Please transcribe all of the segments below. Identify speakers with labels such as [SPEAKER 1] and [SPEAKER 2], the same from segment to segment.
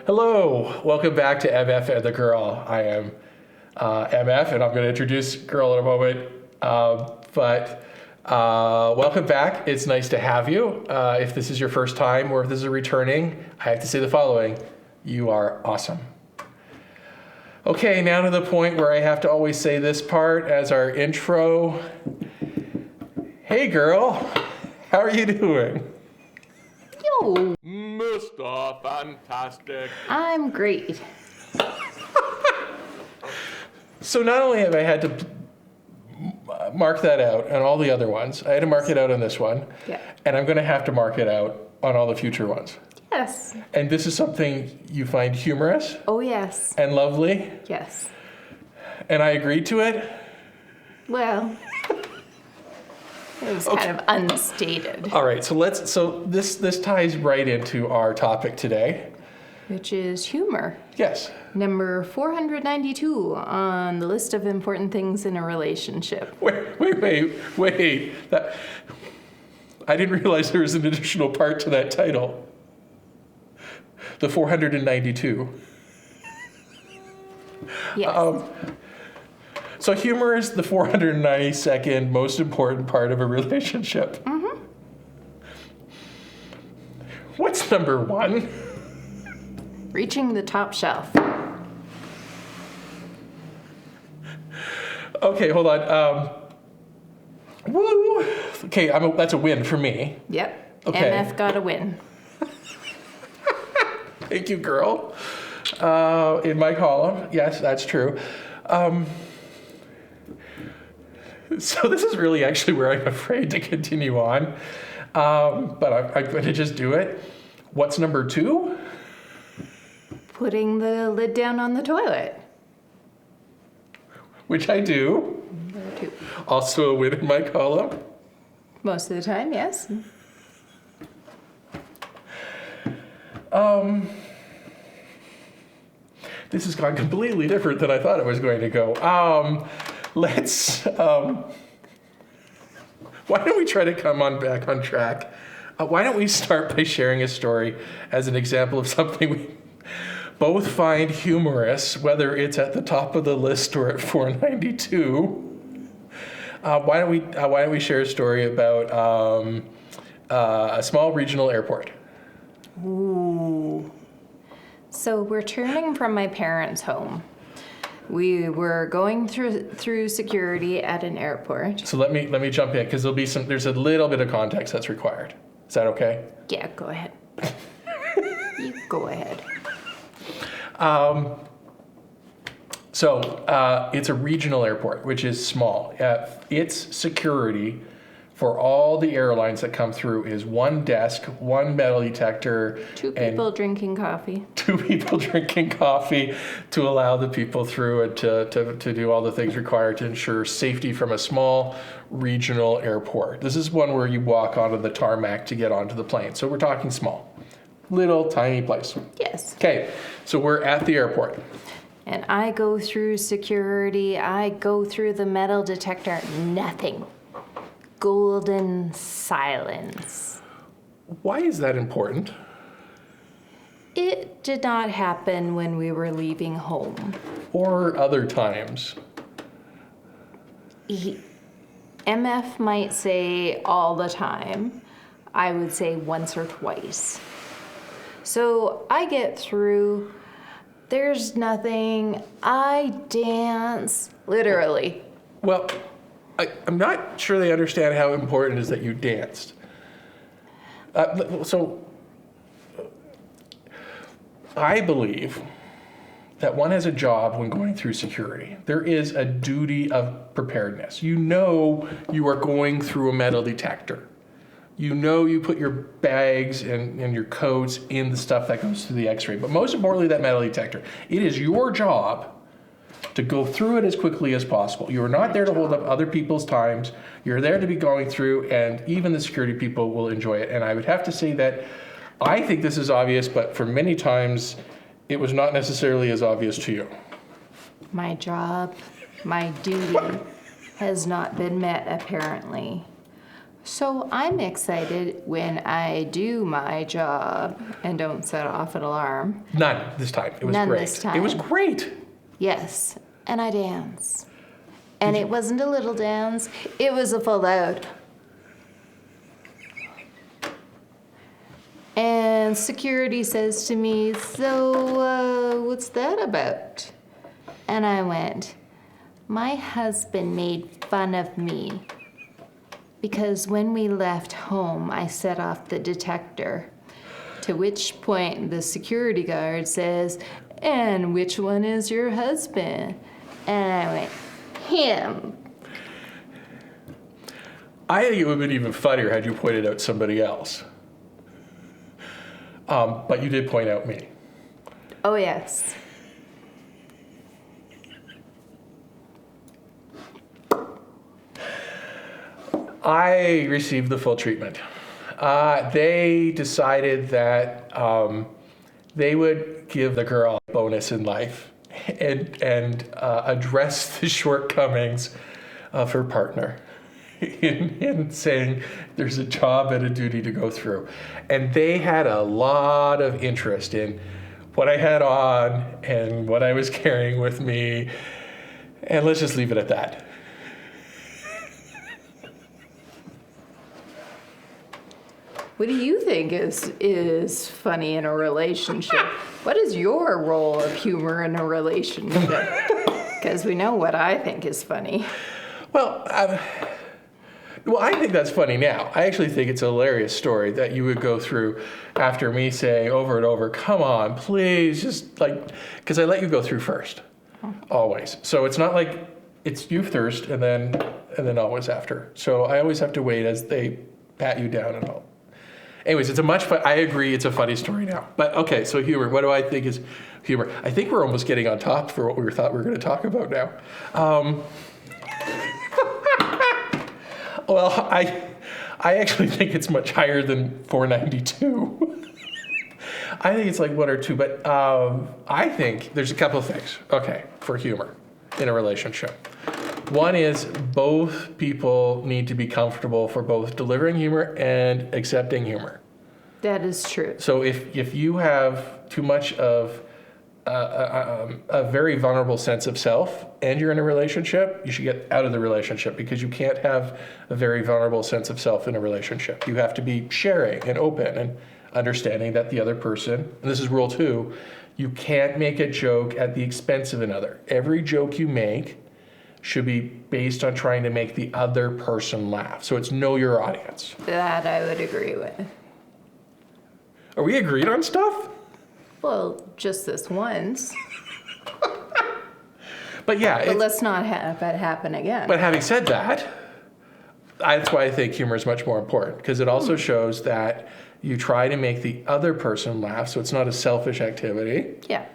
[SPEAKER 1] Hello, welcome back to MF and the Girl. I am MF, and I'm going to introduce Girl in a moment. But welcome back. It's nice to have you. If this is your first time or if this is a returning, I have to say the following. You are awesome. Okay, now to the point where I have to always say this part as our intro. Hey, girl. How are you doing?
[SPEAKER 2] Yo.
[SPEAKER 3] Mr. Fantastic.
[SPEAKER 2] I'm great.
[SPEAKER 1] So not only have I had to mark that out on all the other ones, I had to mark it out on this one.
[SPEAKER 2] Yeah.
[SPEAKER 1] And I'm going to have to mark it out on all the future ones.
[SPEAKER 2] Yes.
[SPEAKER 1] And this is something you find humorous
[SPEAKER 2] Oh, yes.
[SPEAKER 1] and lovely.
[SPEAKER 2] Yes.
[SPEAKER 1] And I agreed to it.
[SPEAKER 2] Well, it was kind of unstated,
[SPEAKER 1] All right, so this ties right into our topic today.
[SPEAKER 2] which is humor.
[SPEAKER 1] Yes.
[SPEAKER 2] Number 492 on the list of important things in a relationship.
[SPEAKER 1] Wait. I didn't realize there was an additional part to that title. The 492.
[SPEAKER 2] Yes.
[SPEAKER 1] So humor is the 492nd most important part of a relationship. Mm-hmm. What's number one?
[SPEAKER 2] Reaching the top shelf.
[SPEAKER 1] Okay, hold on. Woo! Okay, that's a win for me.
[SPEAKER 2] Yep.
[SPEAKER 1] Okay.
[SPEAKER 2] MF got a win.
[SPEAKER 1] Thank you, girl. In my column, yes, that's true. So this is really actually where I'm afraid to continue on, but I'm going to just do it. What's number two?
[SPEAKER 2] Putting the lid down on the toilet.
[SPEAKER 1] Which I do.
[SPEAKER 2] Number two.
[SPEAKER 1] Also a win in my column.
[SPEAKER 2] Most of the time, yes.
[SPEAKER 1] This has gone completely different than I thought it was going to go. Why don't we try to come back on track? Why don't we start by sharing a story as an example of something we both find humorous, whether it's at the top of the list or at 492. Why don't we share a story about a small regional airport?
[SPEAKER 2] Ooh. So we're turning from my parents' home. We were going through security at an airport.
[SPEAKER 1] So let me jump in because there's a little bit of context that's required. Is that okay?
[SPEAKER 2] Yeah, go ahead. You go ahead.
[SPEAKER 1] So it's a regional airport, which is small. Its security for all the airlines that come through is one desk, one metal detector.
[SPEAKER 2] Two people drinking coffee.
[SPEAKER 1] Two people drinking coffee to allow the people through and to do all the things required to ensure safety from a small regional airport. This is one where you walk onto the tarmac to get onto the plane. So we're talking small. Little tiny place.
[SPEAKER 2] Yes.
[SPEAKER 1] Okay, so we're at the airport.
[SPEAKER 2] And I go through security. I go through the metal detector. Nothing. Golden silence.
[SPEAKER 1] Why is that important?
[SPEAKER 2] It did not happen when we were leaving home.
[SPEAKER 1] Or other times?
[SPEAKER 2] MF might say all the time. I would say once or twice. So I get through. There's nothing. I dance. Literally.
[SPEAKER 1] Well, I'm not sure they understand how important it is that you danced. So I believe that one has a job when going through security. There is a duty of preparedness. You know you are going through a metal detector. You know you put your bags and your coats in the stuff that goes through the x-ray. But most importantly, that metal detector. It is your job to go through it as quickly as possible. You are not there to hold up other people's times. You're there to be going through, and even the security people will enjoy it. And I would have to say that I think this is obvious, but for many times, it was not necessarily as obvious to you.
[SPEAKER 2] My job, my duty has not been met, apparently. So I'm excited when I do my job and don't set off an alarm.
[SPEAKER 1] None this time. It was
[SPEAKER 2] None
[SPEAKER 1] great.
[SPEAKER 2] this time.
[SPEAKER 1] It was great.
[SPEAKER 2] Yes, and I dance. And it wasn't a little dance, it was a full out. And security says to me, so what's that about? And I went, my husband made fun of me because when we left home, I set off the detector. To which point the security guard says, and which one is your husband? And I went, him.
[SPEAKER 1] I think it would have been even funnier had you pointed out somebody else. But you did point out me.
[SPEAKER 2] Oh, yes.
[SPEAKER 1] I received the full treatment. They decided that they would give the girl a bonus in life and address the shortcomings of her partner in saying there's a job and a duty to go through. And they had a lot of interest in what I had on and what I was carrying with me. And let's just leave it at that.
[SPEAKER 2] What do you think is funny in a relationship? What is your role of humor in a relationship? Because we know what I think is funny.
[SPEAKER 1] Well, I think that's funny now. I actually think it's a hilarious story that you would go through after me saying over and over, come on, please, just like, because I let you go through first, always. So it's not like it's you first and then always after. So I always have to wait as they pat you down and all. Anyways, it's a much fun. I agree, it's a funny story now. But okay, so humor. What do I think is humor? I think we're almost getting on top for what we thought we were going to talk about now. Well, I actually think it's much higher than 492. I think it's like 1 or 2, but I think there's a couple of things, okay, for humor in a relationship. One is both people need to be comfortable for both delivering humor and accepting humor.
[SPEAKER 2] That is true.
[SPEAKER 1] So if you have too much of a very vulnerable sense of self and you're in a relationship, you should get out of the relationship because you can't have a very vulnerable sense of self in a relationship. You have to be sharing and open and understanding that the other person, and this is rule 2, you can't make a joke at the expense of another. Every joke you make should be based on trying to make the other person laugh. So it's know your audience.
[SPEAKER 2] That I would agree with.
[SPEAKER 1] Are we agreed on stuff?
[SPEAKER 2] Well, just this once.
[SPEAKER 1] But yeah.
[SPEAKER 2] But let's not have that happen again.
[SPEAKER 1] But having said that, that's why I think humor is much more important because it also shows that you try to make the other person laugh, so it's not a selfish activity.
[SPEAKER 2] Yeah.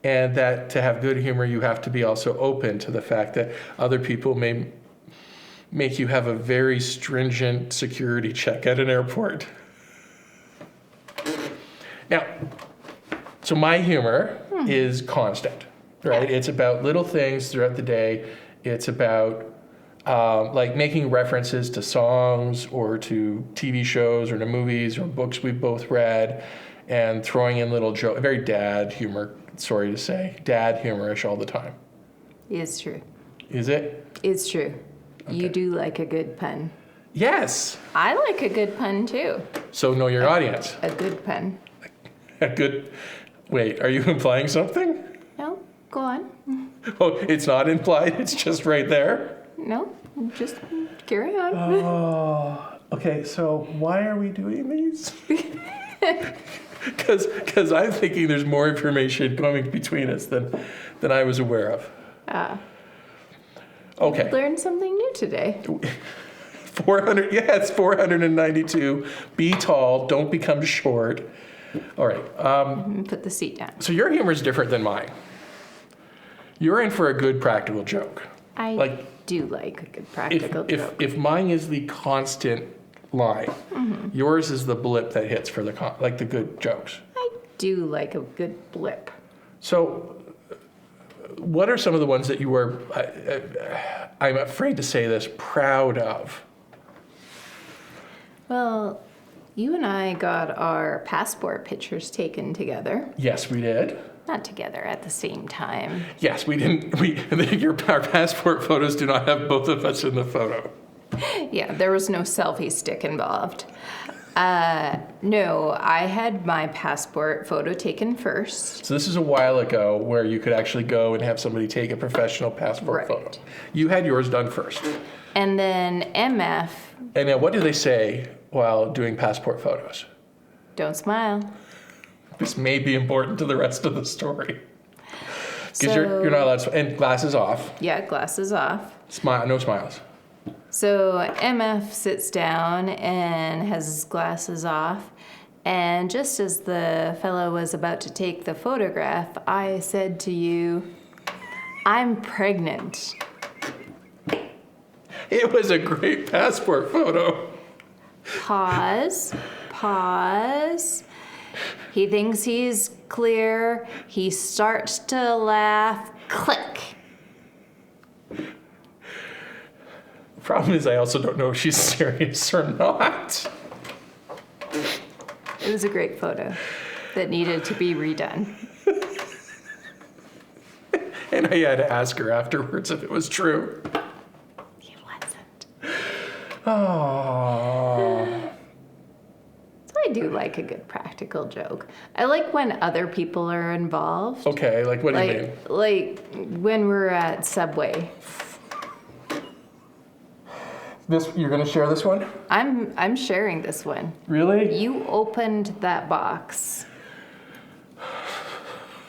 [SPEAKER 1] And that to have good humor, you have to be also open to the fact that other people may make you have a very stringent security check at an airport. Now, so my humor is constant, right? It's about little things throughout the day. It's about like making references to songs or to TV shows or to movies or books we've both read and throwing in little jokes, very dad humor, sorry to say, dad humorish all the time.
[SPEAKER 2] It's true.
[SPEAKER 1] Is it?
[SPEAKER 2] It's true.
[SPEAKER 1] Okay.
[SPEAKER 2] You do like a good pun.
[SPEAKER 1] Yes.
[SPEAKER 2] I like a good pun too.
[SPEAKER 1] So know your audience.
[SPEAKER 2] A good pun.
[SPEAKER 1] A good, wait, are you implying something?
[SPEAKER 2] No, go on.
[SPEAKER 1] Oh, it's not implied, it's just right there?
[SPEAKER 2] No, just carry on.
[SPEAKER 1] Oh, okay, so why are we doing these? Because I'm thinking there's more information coming between us than I was aware of. Okay.
[SPEAKER 2] Learned something new today.
[SPEAKER 1] 400, yeah, it's 492. Be tall, don't become short. All right.
[SPEAKER 2] Put the seat down.
[SPEAKER 1] So your humor is different than mine. You're in for a good practical joke.
[SPEAKER 2] I do like a good practical joke.
[SPEAKER 1] If mine is the constant line, yours is the blip that hits for the like the good jokes.
[SPEAKER 2] I do like a good blip.
[SPEAKER 1] So, what are some of the ones that you were, I'm afraid to say this, proud of?
[SPEAKER 2] Well, you and I got our passport pictures taken together.
[SPEAKER 1] Yes, we did.
[SPEAKER 2] Not together at the same time.
[SPEAKER 1] Yes, we didn't. Our passport photos do not have both of us in the photo.
[SPEAKER 2] Yeah, there was no selfie stick involved. No, I had my passport photo taken first.
[SPEAKER 1] So this is a while ago where you could actually go and have somebody take a professional passport
[SPEAKER 2] Right.
[SPEAKER 1] photo. You had yours done first.
[SPEAKER 2] And then MF,
[SPEAKER 1] And now what do they say while doing passport photos?
[SPEAKER 2] don't smile.
[SPEAKER 1] This may be important to the rest of the story. Because
[SPEAKER 2] So,
[SPEAKER 1] you're not allowed to, and glasses off.
[SPEAKER 2] Yeah, glasses off.
[SPEAKER 1] Smile, no smiles.
[SPEAKER 2] So MF sits down and has his glasses off. And just as the fellow was about to take the photograph, I said to you, I'm pregnant.
[SPEAKER 1] It was a great passport photo.
[SPEAKER 2] Pause. He thinks he's clear. He starts to laugh. Click.
[SPEAKER 1] Problem is, I also don't know if she's serious or not.
[SPEAKER 2] It was a great photo that needed to be redone.
[SPEAKER 1] And I had to ask her afterwards if it was true.
[SPEAKER 2] He wasn't.
[SPEAKER 1] Oh.
[SPEAKER 2] So I do like a good practical joke. I like when other people are involved.
[SPEAKER 1] Okay, like what do you mean?
[SPEAKER 2] Like when we're at Subway.
[SPEAKER 1] This, you're gonna share this one?
[SPEAKER 2] I'm sharing this one.
[SPEAKER 1] Really?
[SPEAKER 2] You opened that box.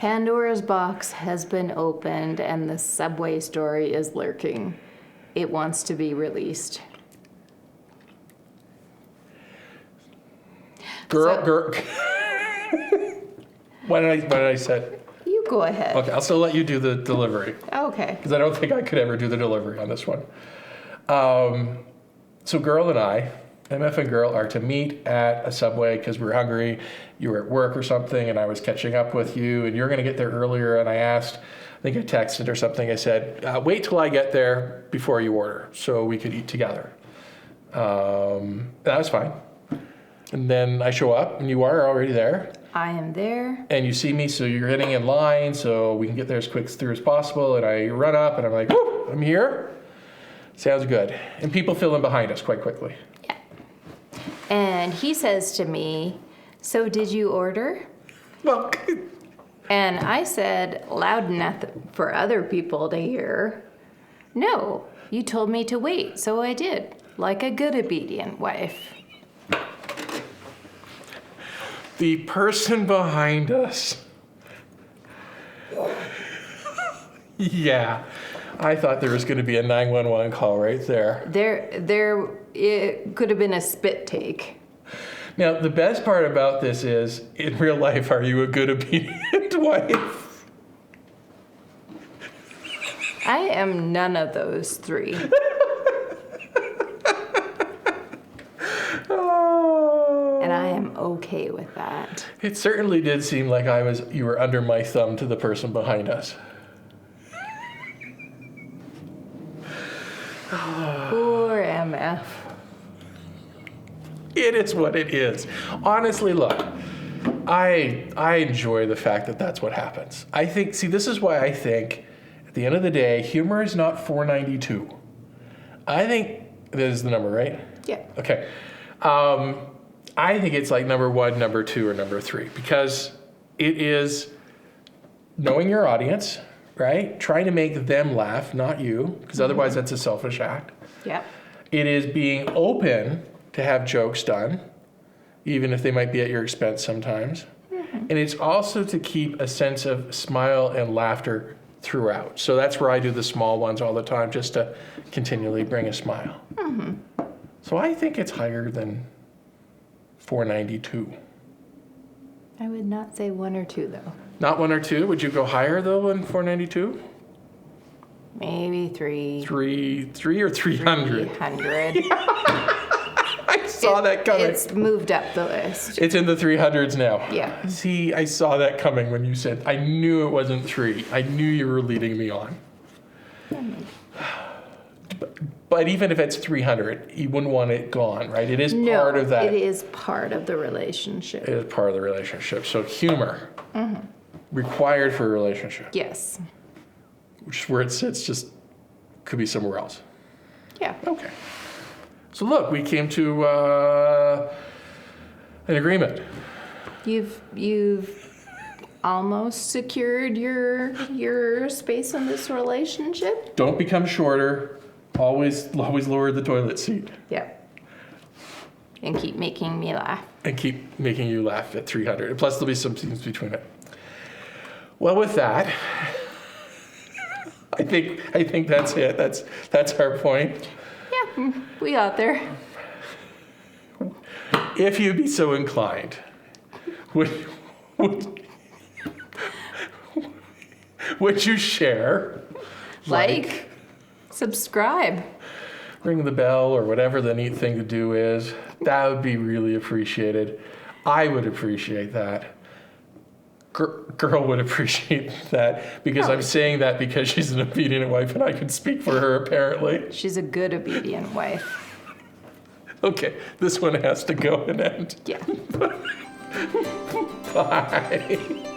[SPEAKER 2] Pandora's box has been opened and the Subway story is lurking. It wants to be released.
[SPEAKER 1] Girl.
[SPEAKER 2] So-
[SPEAKER 1] Why did I say?
[SPEAKER 2] You go ahead.
[SPEAKER 1] Okay, I'll still let you do the delivery
[SPEAKER 2] Okay.
[SPEAKER 1] because I don't think I could ever do the delivery on this one. So Girl and I, MF and Girl, are to meet at a Subway because we're hungry. You were at work or something, and I was catching up with you, and you're going to get there earlier. And I asked, I think I texted or something. I said, wait till I get there before you order so we could eat together. That was fine. And then I show up, and you are already there.
[SPEAKER 2] I am there.
[SPEAKER 1] And you see me, so you're getting in line so we can get there as quick through as possible. And I run up, and I'm like, whoo, I'm here. Sounds good. And people fill in behind us quite quickly.
[SPEAKER 2] Yeah. And he says to me, so did you order?
[SPEAKER 1] Well,
[SPEAKER 2] And I said, loud enough for other people to hear, no, you told me to wait, so I did, like a good obedient wife.
[SPEAKER 1] the person behind us. Yeah. I thought there was going to be a 911 call right there.
[SPEAKER 2] It could have been a spit take.
[SPEAKER 1] Now, the best part about this is, in real life, are you a good obedient wife?
[SPEAKER 2] I am none of those three.
[SPEAKER 1] Oh.
[SPEAKER 2] And I am okay with that.
[SPEAKER 1] It certainly did seem like you were under my thumb to the person behind us.
[SPEAKER 2] Poor MF.
[SPEAKER 1] It is what it is. Honestly, look, I enjoy the fact that that's what happens. This is why I think, at the end of the day, humor is not 492. I think that is the number, right?
[SPEAKER 2] Yeah.
[SPEAKER 1] Okay. I think it's like number 1, number 2, or number 3, because it is knowing your audience, right? Trying to make them laugh, not you, because otherwise that's a selfish act.
[SPEAKER 2] Yeah.
[SPEAKER 1] It is being open to have jokes done, even if they might be at your expense sometimes. And it's also to keep a sense of smile and laughter throughout. So that's where I do the small ones all the time, just to continually bring a smile. So I think it's higher than 492.
[SPEAKER 2] I would not say 1 or 2 though.
[SPEAKER 1] Not 1 or 2? Would you go higher though than 492?
[SPEAKER 2] Maybe 3.
[SPEAKER 1] 3 or 300?
[SPEAKER 2] 300.
[SPEAKER 1] I saw that coming.
[SPEAKER 2] It's moved up the list.
[SPEAKER 1] It's in the 300s now.
[SPEAKER 2] Yeah.
[SPEAKER 1] See, I saw that coming when you said, I knew it wasn't 3. I knew you were leading me on. But even if it's 300, you wouldn't want it gone, right? It is
[SPEAKER 2] No,
[SPEAKER 1] part of that.
[SPEAKER 2] it is part of the relationship.
[SPEAKER 1] It is part of the relationship. So humor, required for a relationship,
[SPEAKER 2] Yes.
[SPEAKER 1] which is where it sits, just could be somewhere else.
[SPEAKER 2] Yeah.
[SPEAKER 1] Okay. So look, we came to an agreement.
[SPEAKER 2] You've almost secured your space in this relationship.
[SPEAKER 1] Don't become shorter. Always lower the toilet seat.
[SPEAKER 2] Yeah. And keep making me laugh.
[SPEAKER 1] And keep making you laugh at 300. Plus, there'll be some scenes between it. Well, with that, I think that's it. That's our point.
[SPEAKER 2] Yeah, we got there.
[SPEAKER 1] If you'd be so inclined, would you share,
[SPEAKER 2] Like, subscribe.
[SPEAKER 1] ring the bell, or whatever the neat thing to do is? That would be really appreciated. I would appreciate that. Girl would appreciate that, because I'm saying that because she's an obedient wife and I can speak for her apparently.
[SPEAKER 2] She's a good obedient wife.
[SPEAKER 1] Okay, this one has to go and end.
[SPEAKER 2] Yeah.
[SPEAKER 1] Bye.